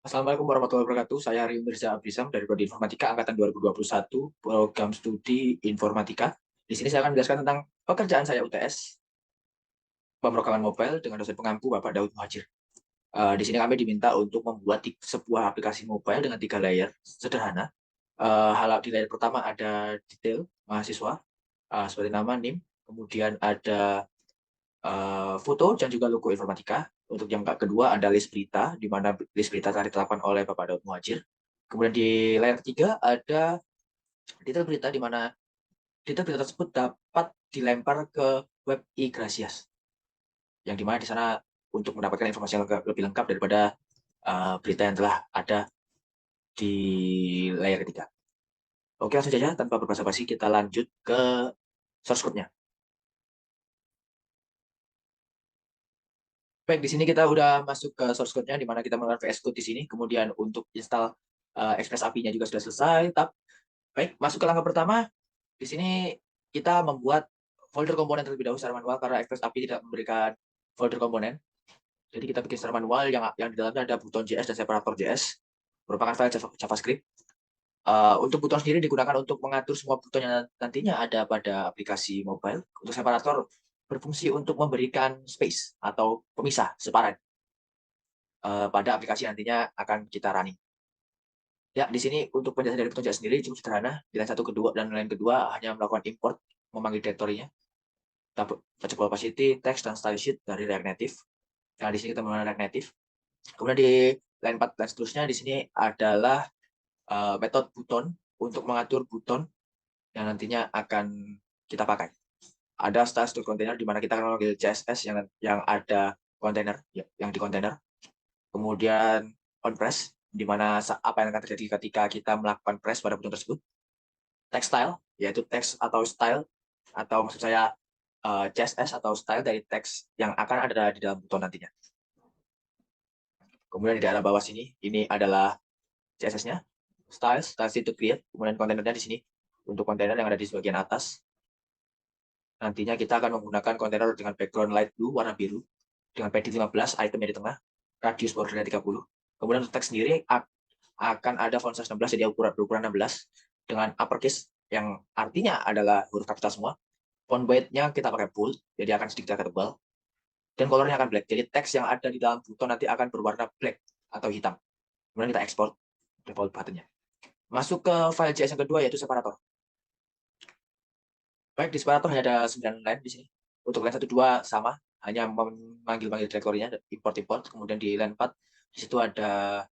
Assalamualaikum warahmatullahi wabarakatuh. Saya Rio Mirza Abrisam dari Prodi Informatika Angkatan 2021, Program Studi Informatika. Di sini saya akan menjelaskan tentang pekerjaan saya UTS, pemrograman mobile dengan dosen pengampu Bapak Daud Muhajir. Di sini kami diminta untuk membuat sebuah aplikasi mobile dengan 3 layer sederhana. Hal di layer pertama ada detail mahasiswa, seperti nama, NIM, kemudian ada foto dan juga logo informatika. Untuk yang kedua ada list berita, di mana list berita tadi ditetapkan oleh Bapak Daud Muhajir. Kemudian di layar ketiga ada detail berita, di mana detail berita tersebut dapat dilempar ke web e-Gracias, yang di mana di sana untuk mendapatkan informasi yang lebih lengkap daripada berita yang telah ada di layar ketiga. Oke, langsung saja tanpa berbasa-basi kita lanjut ke source code-nya. Baik, di sini kita udah masuk ke source code-nya, di mana kita menggunakan VS Code di sini. Kemudian untuk install Express API-nya juga sudah selesai. Baik, masuk ke langkah pertama. Di sini kita membuat folder komponen terlebih dahulu secara manual, karena Express API tidak memberikan folder komponen. Jadi kita bikin secara manual, yang di dalamnya ada buton JS dan separator JS, merupakan file JavaScript. Untuk buton sendiri digunakan untuk mengatur semua buton yang nantinya ada pada aplikasi mobile. Untuk separator berfungsi untuk memberikan space atau pemisah, separan, pada aplikasi nantinya akan kita running. Ya, di sini untuk penjelasan dari buton JS sendiri cukup sederhana. Di line 1, kedua, dan line kedua hanya melakukan import, memanggil direktorinya. Touchable opacity, text, dan style sheet dari React Native. Nah, di sini kita menggunakan React Native. Kemudian di line 4 dan seterusnya, di sini adalah metode buton untuk mengatur buton yang nantinya akan kita pakai. Ada style container, di mana kita akan memanggil CSS yang ada kontainer, yang di kontainer. Kemudian on press, di mana apa yang akan terjadi ketika kita melakukan press pada buton tersebut. Text style, yaitu teks atau style, atau maksud saya CSS atau style dari teks yang akan ada di dalam buton nantinya. Kemudian di daerah bawah sini, ini adalah CSS-nya, style sheet to create, kemudian kontainernya di sini. Untuk kontainer yang ada di bagian atas, nantinya kita akan menggunakan kontainer dengan background light blue, warna biru, dengan padding 15, itemnya di tengah, radius bordernya 30. Kemudian untuk teks sendiri akan ada font size 16, jadi berukuran 16, dengan uppercase, yang artinya adalah huruf kapital semua. Font weight-nya kita pakai bold, jadi akan sedikit agak tebal. Dan colornya akan black, jadi teks yang ada di dalam buton nanti akan berwarna black atau hitam. Kemudian kita export default button-nya. Masuk ke file JS yang kedua, yaitu separator. Baik, di separator hanya ada 9 line di sini. Untuk line 1, 2 sama, hanya memanggil direktorinya, import-import. Kemudian di line 4, di situ ada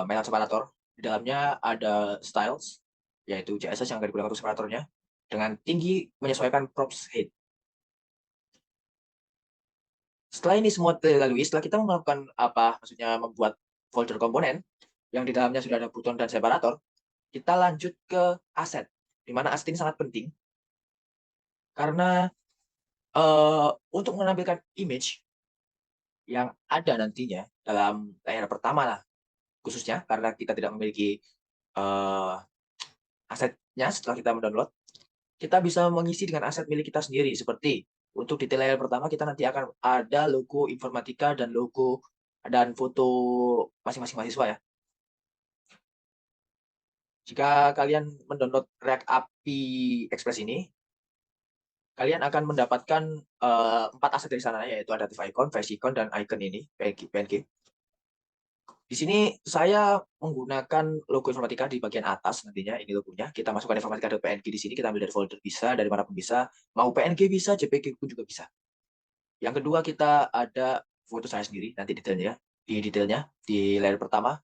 method separator. Di dalamnya ada styles, yaitu CSS yang akan digunakan untuk separatornya, dengan tinggi menyesuaikan props height. Setelah ini semua dilalui, setelah kita melakukan maksudnya membuat folder komponen, yang di dalamnya sudah ada buton dan separator, kita lanjut ke aset, di mana aset ini sangat penting, karena untuk menampilkan image yang ada nantinya dalam layar pertama lah, khususnya karena kita tidak memiliki asetnya setelah kita mendownload, kita bisa mengisi dengan aset milik kita sendiri. Seperti untuk detail layar pertama, kita nanti akan ada logo informatika dan logo dan foto masing-masing mahasiswa ya. Jika kalian mendownload React API Express ini, kalian akan mendapatkan 4 aset dari sana, yaitu ada div icon, face icon, dan icon ini, PNG. Di sini saya menggunakan logo informatika di bagian atas nantinya, ini logonya. Kita masukkan informatika.png di sini, kita ambil dari folder bisa, dari mana pun bisa. Mau PNG bisa, JPG pun juga bisa. Yang kedua, kita ada foto saya sendiri, nanti detailnya. Di layer pertama.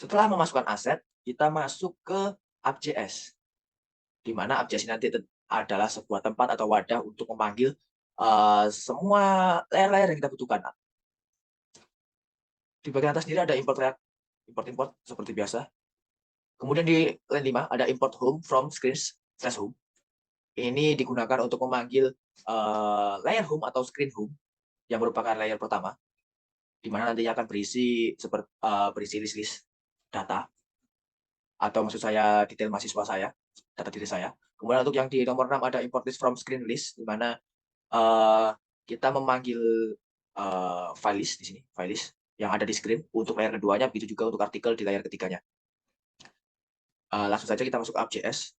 Setelah memasukkan aset, kita masuk ke app.js. Di mana app.js nanti adalah sebuah tempat atau wadah untuk memanggil semua layer-layer yang kita butuhkan. Di bagian atas sendiri ada import seperti biasa. Kemudian di line 5 ada import home from screens/home. Ini digunakan untuk memanggil layer home atau screen home yang merupakan layer pertama, di mana nantinya akan berisi list data, atau maksud saya detail mahasiswa saya, data diri saya. Kemudian untuk yang di nomor 6 ada import list from screen list, di mana kita memanggil file list di sini, file list. yang ada di screen untuk layar keduanya, begitu juga untuk artikel di layar ketiganya. Langsung saja kita masuk ke app.js.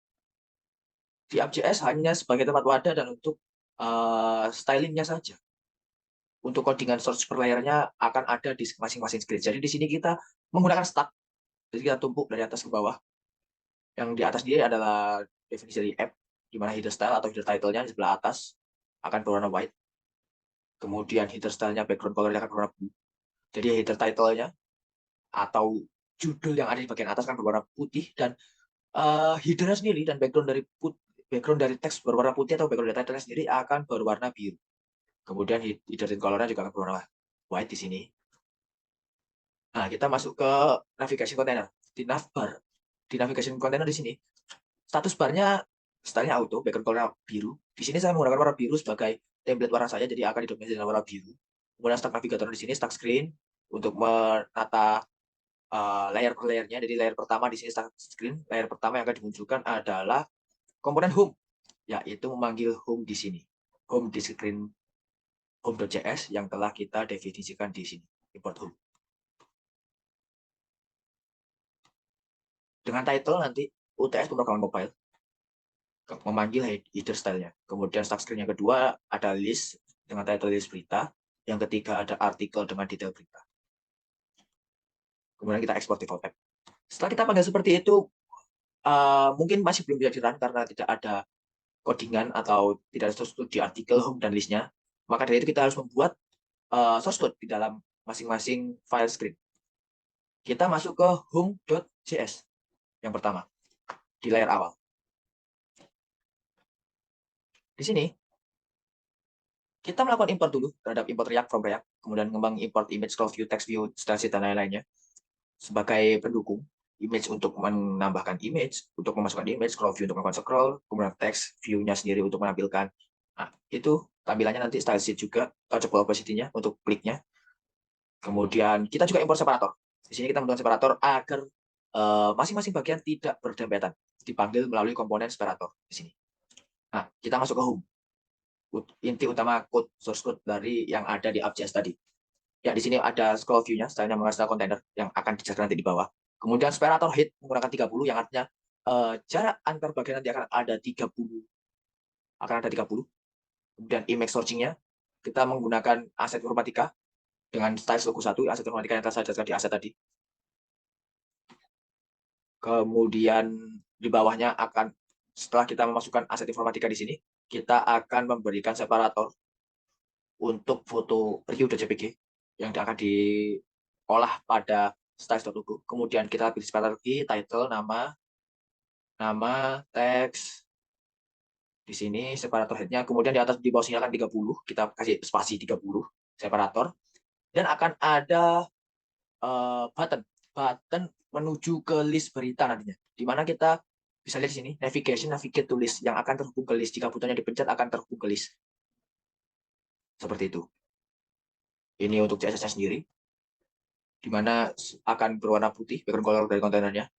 Di app.js hanya sebagai tempat wadah dan untuk stylingnya saja. Untuk codingan source per layernya akan ada di masing-masing screen. Jadi di sini kita menggunakan stack. Jadi kita tumpuk dari atas ke bawah. Yang di atas dia adalah definisi dari app, di mana header style atau header title-nya di sebelah atas akan berwarna white. Kemudian header style-nya, background color-nya akan berwarna blue. Jadi header title-nya atau judul yang ada di bagian atas kan berwarna putih, dan header-nya sendiri dan background dari teks berwarna putih atau background dari title-nya sendiri akan berwarna biru. Kemudian header dan color-nya juga akan berwarna white di sini. Nah, kita masuk ke navigation container. Di navbar, di navigation container di sini, status barnya stylenya auto, background color biru. Di sini saya menggunakan warna biru sebagai template warna saya, jadi akan didominasi dengan warna biru. Kemudian stack navigator di sini, stack screen untuk menata layer per layernya. Jadi layer pertama di sini stack screen, layer pertama yang akan dimunculkan adalah komponen home, yaitu memanggil home di sini. Home di screen home.js yang telah kita definisikan di sini, import home. Dengan title nanti UTS pemrograman mobile memanggil header style-nya. Kemudian stack screen yang kedua ada list dengan title list berita. Yang ketiga ada artikel dengan detail berita. Kemudian kita ekspor default app. Setelah kita panggil seperti itu, mungkin masih belum bisa di-run karena tidak ada codingan atau tidak ada source code di artikel home dan listnya. Maka dari itu kita harus membuat source code di dalam masing-masing file script. Kita masuk ke home.js yang pertama di layar awal. Di sini kita melakukan import dulu terhadap import React from React, kemudian mengembang import image, scroll view, text view, style sheet, dan lain-lainnya sebagai pendukung. Image untuk menambahkan image, untuk memasukkan image, scroll view untuk melakukan scroll, kemudian text view-nya sendiri untuk menampilkan. Nah, itu tampilannya nanti style sheet juga, touchable opacity-nya untuk kliknya. Kemudian kita juga import separator. Di sini kita menggunakan separator agar masing-masing bagian tidak berdempetan, dipanggil melalui komponen separator di sini. Nah, kita masuk ke home. Inti utama code source code dari yang ada di app.js tadi. Ya, di sini ada scroll view-nya, stylenya menggunakan container yang akan dijelaskan nanti di bawah. Kemudian separator height menggunakan 30, yang artinya jarak antar bagian nanti akan ada 30. Kemudian image searching-nya, kita menggunakan aset informatika dengan style logo 1, aset informatika yang telah saya jelaskan di aset tadi. Kemudian di bawahnya akan, setelah kita memasukkan aset informatika di sini, kita akan memberikan separator untuk foto preview.jpg yang akan diolah pada styles.logo. Kemudian kita pilih separator lagi, title, nama, teks. Di sini separator headnya, kemudian di atas di bawah sini akan 30, kita kasih spasi 30 separator, dan akan ada button menuju ke list berita nantinya, di mana kita bisa lihat di sini navigate to list yang akan terhubung ke list. Jika buttonnya dipencet akan terhubung ke list, seperti itu. Ini untuk CSS-nya sendiri, di mana akan berwarna putih background color dari kontainernya.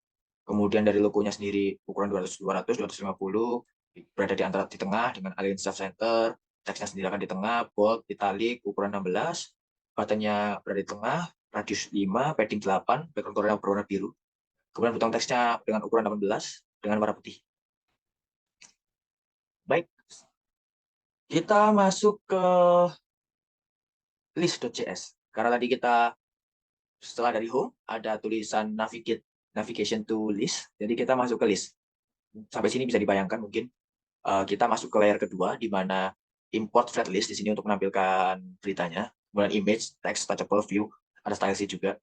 Kemudian dari logonya sendiri ukuran 200, 200, 250 berada di antara di tengah dengan align self center. Teksnya sendiri akan di tengah, bold, italic, ukuran 16. Buttonnya berada di tengah, radius 5, padding 8, background colornya berwarna biru. Kemudian button teksnya dengan ukuran 18 dengan warna putih. Baik, kita masuk ke list.js. Karena tadi kita setelah dari home ada tulisan navigation to list, jadi kita masuk ke list. Sampai sini bisa dibayangkan mungkin. Kita masuk ke layer kedua, di mana import flat list di sini untuk menampilkan beritanya. Kemudian image, text, touchable, view, ada style sheet juga.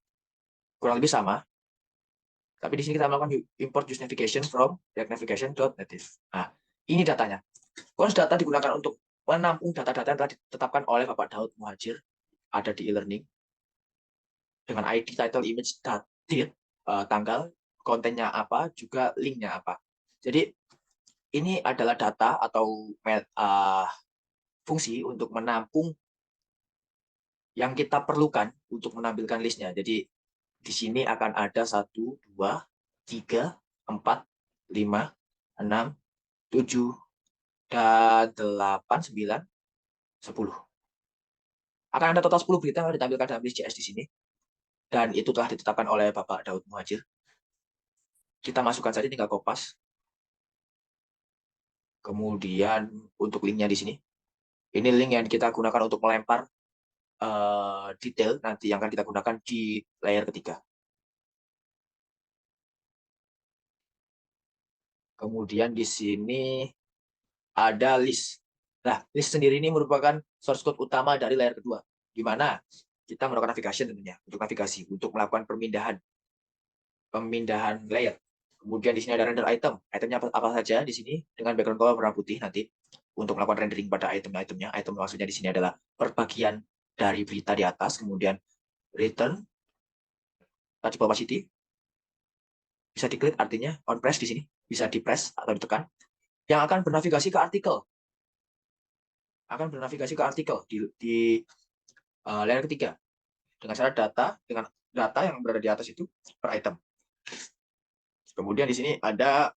Kurang lebih sama. Tapi di sini kita melakukan import use navigation from React navigation.native. Nah, ini datanya. Cons data digunakan untuk menampung data-data yang telah ditetapkan oleh Bapak Daud Muhajir, ada di e-learning, dengan ID, title, image, date, tanggal, kontennya apa, juga linknya apa. Jadi ini adalah data atau fungsi untuk menampung yang kita perlukan untuk menampilkan listnya. Jadi di sini akan ada 1, 2, 3, 4, 5, 6, 7, dan 8, 9, 10. Akan ada total 10 berita yang ditampilkan dalam list JS di sini. dan itu telah ditetapkan oleh Bapak Daud Muhadjir. Kita masukkan saja, tinggal kopas. Kemudian untuk linknya di sini, ini link yang kita gunakan untuk melempar detail nanti yang akan kita gunakan di layer ketiga. Kemudian di sini ada list. Nah, list sendiri ini merupakan source code utama dari layer kedua, di mana kita melakukan navigation tentunya, untuk navigasi, untuk melakukan pemindahan layer. Kemudian di sini ada render item. Itemnya apa saja di sini dengan background color warna putih nanti untuk melakukan rendering pada item-itemnya. Item maksudnya di sini adalah perbagian dari berita di atas, kemudian return, touch opacity, bisa diklik artinya on press di sini, bisa di press atau ditekan, yang akan bernavigasi ke artikel. Di layer ketiga dengan cara dengan data yang berada di atas itu per item. Kemudian di sini ada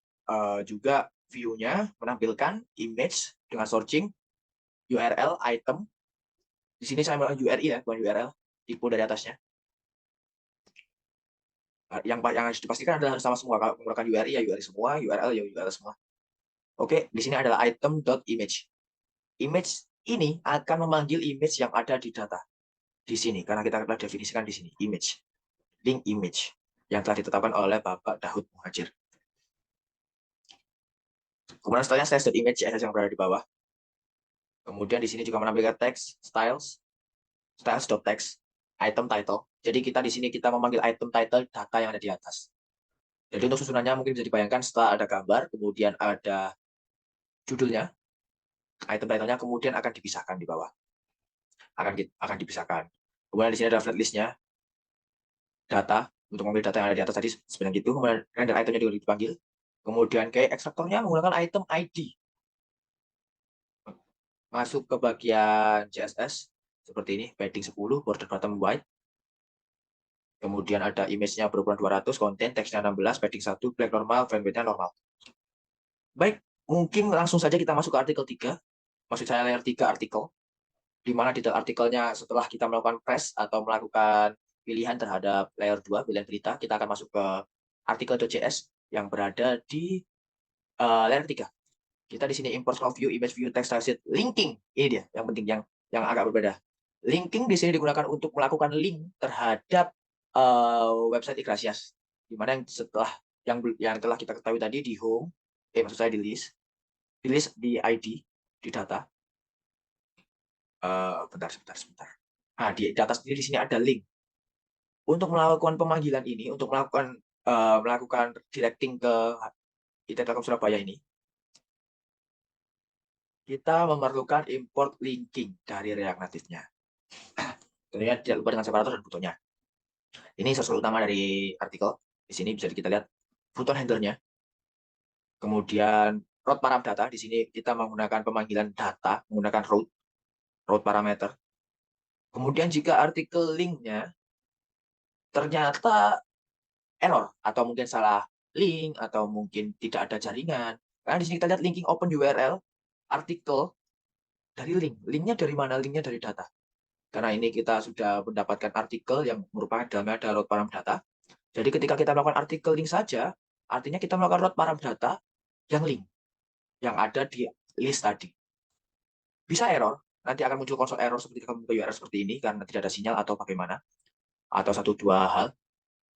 juga view-nya menampilkan image dengan searching URL item. Di sini saya menggunakan URI ya, bukan URL, tipe dari atasnya. Yang harus dipastikan adalah harus sama semua. Kalau menggunakan URI ya URI semua, URL ya URL semua. Oke, di sini adalah item.image. Image ini akan memanggil image yang ada di data. Di sini, karena kita telah definisikan di sini, image. Link image yang telah ditetapkan oleh Bapak Daud Muhadjir. Kemudian setelahnya styles.image CSS yang berada di bawah. Kemudian di sini juga menampilkan teks, styles.text, item title. Jadi kita di sini kita memanggil item title data yang ada di atas. Jadi untuk susunannya mungkin bisa dibayangkan setelah ada gambar, kemudian ada judulnya, item title-nya kemudian akan dipisahkan di bawah. Akan dipisahkan. Kemudian di sini ada flat list-nya, data, untuk mengambil data yang ada di atas tadi sebenarnya gitu. Kemudian render item-nya juga dipanggil. Kemudian kayak ekstraktornya menggunakan item ID. Masuk ke bagian CSS seperti ini, padding 10, border bottom white. Kemudian ada image-nya berukuran 200, konten, teksnya 16, padding 1, black normal, frame weight-nya normal. Baik, mungkin langsung saja kita masuk ke artikel 3. Maksud saya layer 3 artikel. Di mana detail artikelnya setelah kita melakukan press atau melakukan pilihan terhadap layer 2, pilihan berita, kita akan masuk ke artikel.js yang berada di layer 3. Kita di sini import scroll view, image view, text transit, linking. Ini dia yang penting, yang agak berbeda. Linking di sini digunakan untuk melakukan link terhadap website Iglesias, di mana yang setelah yang telah kita ketahui tadi di home, maksud saya di list di ID, di data. Sebentar. Nah, di data sendiri di sini ada link. Untuk melakukan pemanggilan ini, untuk melakukan directing ke IT Telkom Surabaya ini, kita memerlukan import linking dari React Native-nya. Tentunya tidak lupa dengan separator dan butonnya. Ini source utama dari artikel. Di sini bisa kita lihat button handlernya. Kemudian route param data. Di sini kita menggunakan pemanggilan data menggunakan route parameter. Kemudian jika artikel linknya ternyata error atau mungkin salah link atau mungkin tidak ada jaringan. Karena di sini kita lihat linking open URL artikel dari link. Linknya dari mana? Linknya dari data. Karena ini kita sudah mendapatkan artikel yang merupakan dalamnya ada route param data. Jadi ketika kita melakukan artikel link saja, artinya kita melakukan route param data yang link, yang ada di list tadi. Bisa error, nanti akan muncul konsol error seperti URL seperti ini karena tidak ada sinyal atau bagaimana, atau satu dua hal.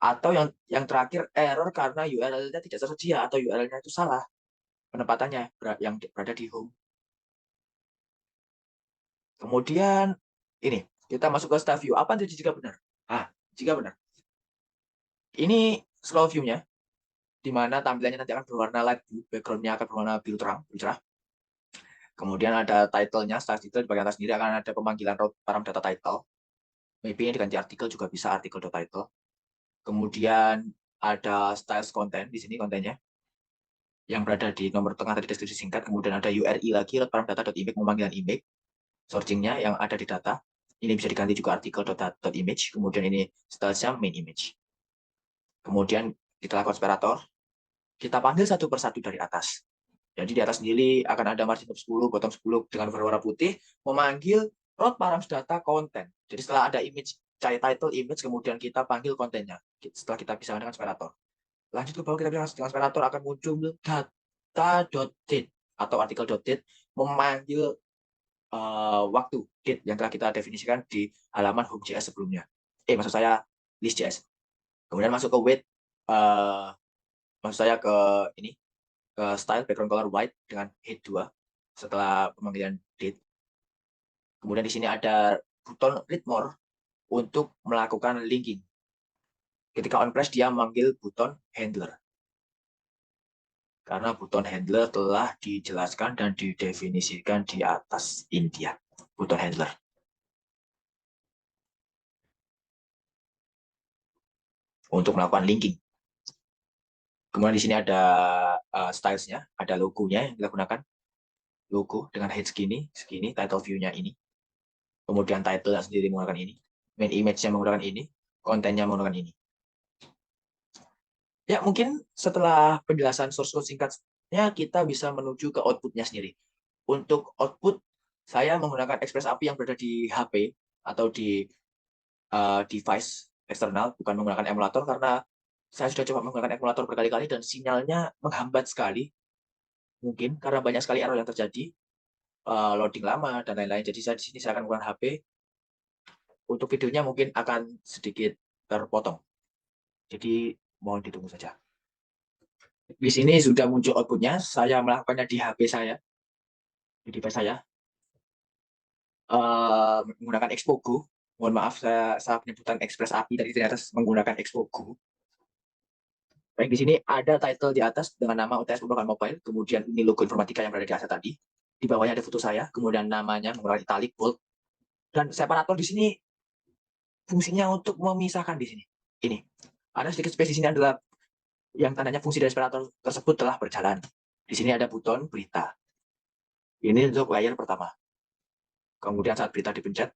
Atau yang terakhir error karena URL-nya tidak tersedia atau URL-nya itu salah penempatannya yang berada di home. Kemudian ini kita masuk ke style view. Apa jadi jika benar? Jika benar. Ini scroll view-nya, di mana tampilannya nanti akan berwarna light blue, background-nya akan berwarna biru terang, biru cerah. Kemudian ada title-nya, style title di bagian atas sendiri akan ada pemanggilan route param data title. Maybe ini diganti artikel juga bisa artikel.title. Kemudian ada styles content di sini kontennya yang berada di nomor tengah tadi deskripsi singkat. Kemudian ada URI lagi route param data.image pemanggilan image. Searching-nya yang ada di data. Ini bisa diganti juga artikel.image. Kemudian ini stylesnya main image. Kemudian kita lakukan separator. Kita panggil satu persatu dari atas. Jadi di atas sendiri akan ada margin top 10, bottom 10 dengan berwarna putih, memanggil route params data content. Jadi setelah ada image cari title, image, kemudian kita panggil kontennya. Setelah kita pisahkan dengan separator. Lanjut ke bawah kita bilang dengan separator akan muncul data.date atau artikel.date memanggil waktu date yang telah kita definisikan di halaman home.js sebelumnya. Maksud saya list.js. Kemudian masuk ke weight, maksud saya ke ini, ke style background color white dengan head 2 setelah pemanggilan date. Kemudian di sini ada button read more untuk melakukan linking. Ketika on press dia memanggil button handler. Karena button handler telah dijelaskan dan didefinisikan di atas India. Button handler. Untuk melakukan linking. Kemudian di sini ada stylesnya, ada logonya yang kita gunakan. Logo dengan head segini, title view-nya ini. Kemudian title sendiri menggunakan ini. Main image-nya menggunakan ini. Kontennya menggunakan ini. Ya, mungkin setelah penjelasan source code singkatnya, kita bisa menuju ke output-nya sendiri. Untuk output, saya menggunakan Express API yang berada di HP atau di device eksternal, bukan menggunakan emulator, karena saya sudah coba menggunakan emulator berkali-kali dan sinyalnya menghambat sekali. Mungkin karena banyak sekali error yang terjadi, loading lama, dan lain-lain. Jadi saya di sini saya akan menggunakan HP. Untuk videonya mungkin akan sedikit terpotong. Jadi mohon ditunggu saja. Di sini sudah muncul outputnya. Saya melakukannya di HP saya, di device saya, menggunakan Xpogo. Mohon maaf, saya penyebutan Express API tadi ternyata menggunakan Xpogo. Baik, di sini ada title di atas dengan nama UTS Pemrograman Mobile, kemudian ini logo informatika yang berada di atas tadi. Di bawahnya ada foto saya, kemudian namanya menggunakan italic, bold, dan separator di sini fungsinya untuk memisahkan di sini. Ini ada sedikit space di sini adalah yang tandanya fungsi dari separator tersebut telah berjalan. Di sini ada button berita. Ini untuk layer pertama. Kemudian saat berita dipencet,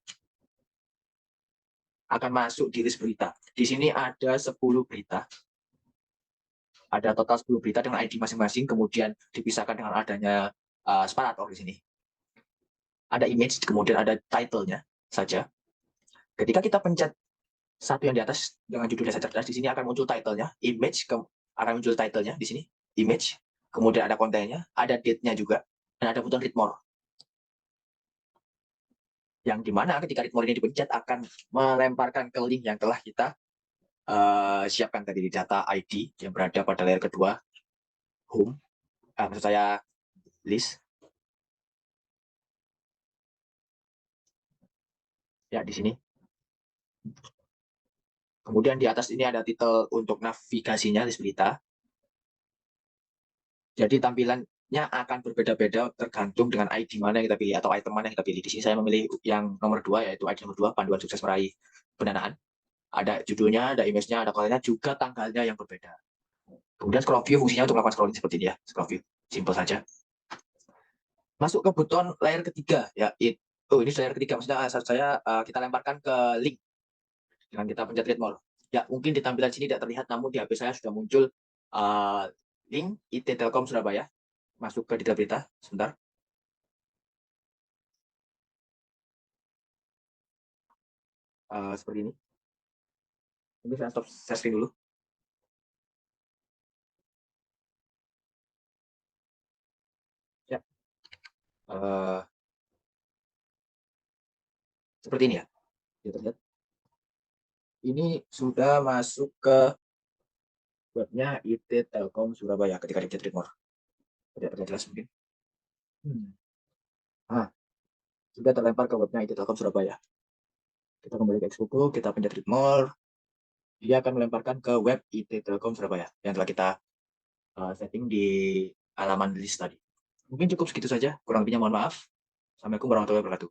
akan masuk di list berita. Di sini ada 10 berita. Ada total 10 berita dengan ID masing-masing, kemudian dipisahkan dengan adanya separator di sini. Ada image, kemudian ada title-nya saja. Ketika kita pencet satu yang di atas dengan judul Desa Cerdas, di sini akan muncul title-nya, image, akan muncul title-nya di sini, image, kemudian ada kontennya, ada date-nya juga, dan ada button read more. Yang dimana ketika read more ini dipencet akan melemparkan ke link yang telah kita siapkan tadi di data ID yang berada pada layer kedua, home, maksud saya list. Ya, di sini. Kemudian di atas ini ada titel untuk navigasinya, list berita. Jadi tampilannya akan berbeda-beda tergantung dengan ID mana yang kita pilih atau item mana yang kita pilih. Di sini saya memilih yang nomor 2, yaitu ID nomor 2, panduan sukses meraih pendanaan. Ada judulnya, ada image-nya, ada kontennya, juga tanggalnya yang berbeda. Kemudian scroll view fungsinya untuk melakukan scrolling seperti ini ya, scroll view, simple saja. Masuk ke button layer ketiga, ya. Ini layer ketiga, maksudnya saya kita lemparkan ke link dengan kita pencet read more. Ya, mungkin di tampilan sini tidak terlihat, namun di HP saya sudah muncul link IT Telkom Surabaya. Masuk ke detail berita, sebentar. Seperti ini. Mungkin saya stop share screen dulu. Ya. Seperti ini ya. Terlihat. Ini sudah masuk ke webnya IT Telkom Surabaya ketika dipencet read more. Tidak jelas mungkin. Nah, sudah terlempar ke webnya IT Telkom Surabaya. Kita kembali ke Xbox, kita pencet read more. Dia akan melemparkan ke web IT Telkom Surabaya yang telah kita setting di halaman list tadi. Mungkin cukup segitu saja. Kurang lebihnya mohon maaf. Assalamualaikum warahmatullahi wabarakatuh.